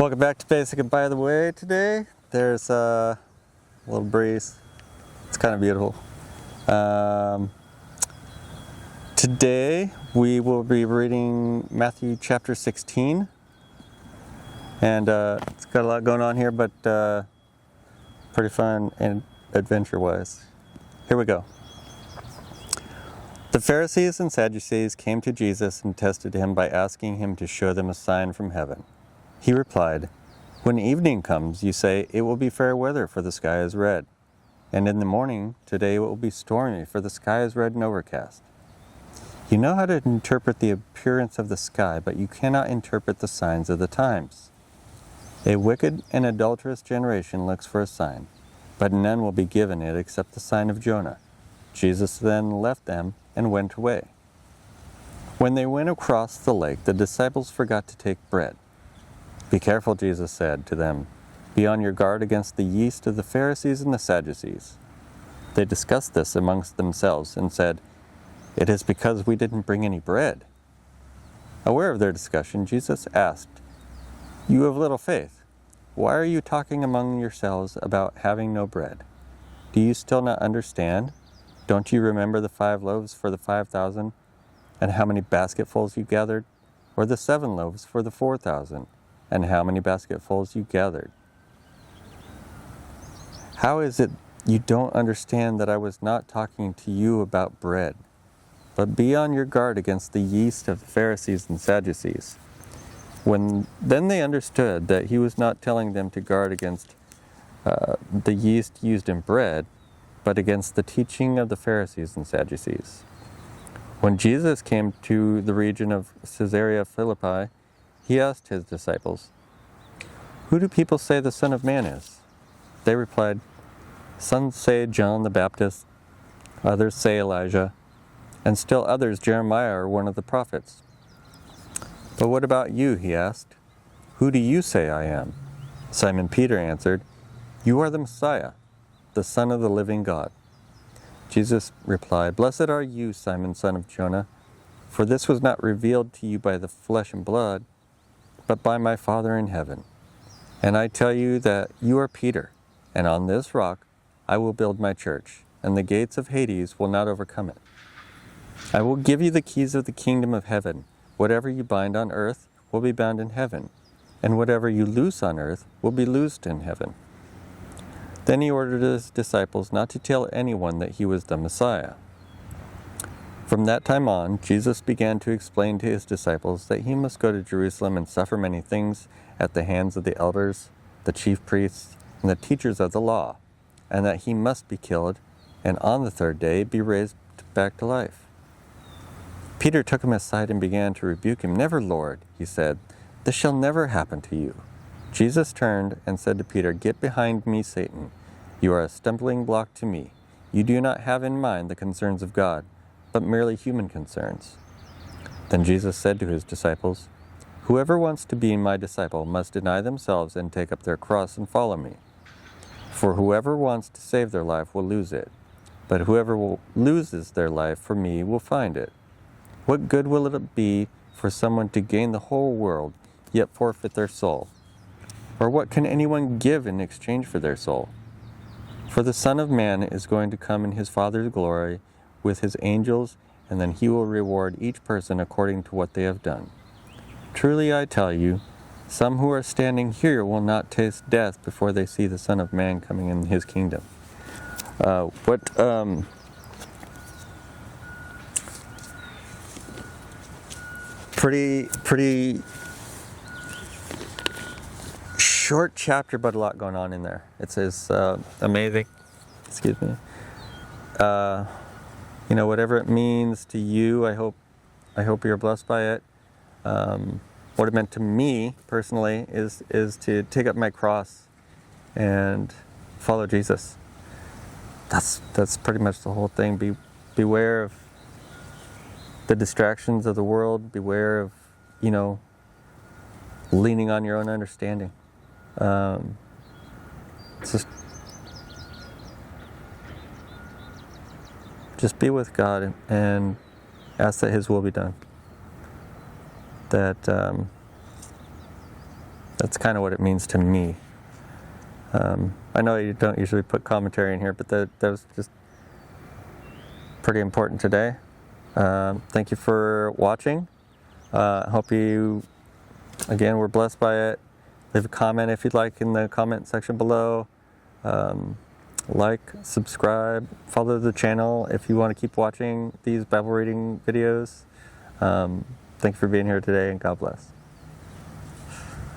Welcome back to Basic, and by the way, today there's a little breeze. It's kind of beautiful. Today we will be reading Matthew chapter 16, and it's got a lot going on here, but pretty fun and adventure-wise. Here we go. The Pharisees and Sadducees came to Jesus and tested him by asking him to show them a sign from heaven. He replied, "When evening comes, you say, 'It will be fair weather, for the sky is red.' And in the morning, 'Today it will be stormy, for the sky is red and overcast.' You know how to interpret the appearance of the sky, but you cannot interpret the signs of the times. A wicked and adulterous generation looks for a sign, but none will be given it except the sign of Jonah." Jesus then left them and went away. When they went across the lake, the disciples forgot to take bread. "Be careful," Jesus said to them. "Be on your guard against the yeast of the Pharisees and the Sadducees." They discussed this amongst themselves and said, "It is because we didn't bring any bread." Aware of their discussion, Jesus asked, "You have little faith. Why are you talking among yourselves about having no bread? Do you still not understand? Don't you remember the 5 loaves for the 5,000, and how many basketfuls you gathered? Or the 7 loaves for the 4,000, and how many basketfuls you gathered? How is it you don't understand that I was not talking to you about bread? But be on your guard against the yeast of the Pharisees and Sadducees." Then they understood that he was not telling them to guard against the yeast used in bread, but against the teaching of the Pharisees and Sadducees. When Jesus came to the region of Caesarea Philippi, he asked his disciples, "Who do people say the Son of Man is?" They replied, "Some say John the Baptist, others say Elijah, and still others Jeremiah or one of the prophets." "But what about you?" he asked. "Who do you say I am?" Simon Peter answered, "You are the Messiah, the Son of the living God." Jesus replied, "Blessed are you, Simon, son of Jonah, for this was not revealed to you by the flesh and blood, but by my Father in heaven. And I tell you that you are Peter, and on this rock I will build my church, and the gates of Hades will not overcome it. I will give you the keys of the kingdom of heaven. Whatever you bind on earth will be bound in heaven, and whatever you loose on earth will be loosed in heaven." Then he ordered his disciples not to tell anyone that he was the Messiah. From that time on, Jesus began to explain to his disciples that he must go to Jerusalem and suffer many things at the hands of the elders, the chief priests, and the teachers of the law, and that he must be killed, and on the 3rd day be raised back to life. Peter took him aside and began to rebuke him. "Never, Lord," he said, "this shall never happen to you." Jesus turned and said to Peter, "Get behind me, Satan. You are a stumbling block to me. You do not have in mind the concerns of God, but merely human concerns." Then Jesus said to his disciples, "Whoever wants to be my disciple must deny themselves and take up their cross and follow me. For whoever wants to save their life will lose it, but whoever loses their life for me will find it. What good will it be for someone to gain the whole world, yet forfeit their soul? Or what can anyone give in exchange for their soul? For the Son of Man is going to come in his Father's glory with his angels, and then he will reward each person according to what they have done. Truly I tell you, some who are standing here will not taste death before they see the Son of Man coming in his kingdom." Pretty short chapter, but a lot going on in there. It says amazing. Excuse me. Whatever it means to you, I hope you're blessed by it. What it meant to me personally is to take up my cross and follow Jesus. That's pretty much the whole thing. Beware of the distractions of the world. Beware of leaning on your own understanding. Just be with God and ask that his will be done. That That's kind of what it means to me. I know you don't usually put commentary in here, but that was just pretty important today. Thank you for watching. Hope you, again, were blessed by it. Leave a comment if you'd like in the comment section below. Like, subscribe, follow the channel if you want to keep watching these Bible reading videos. Thank you for being here today, and God bless.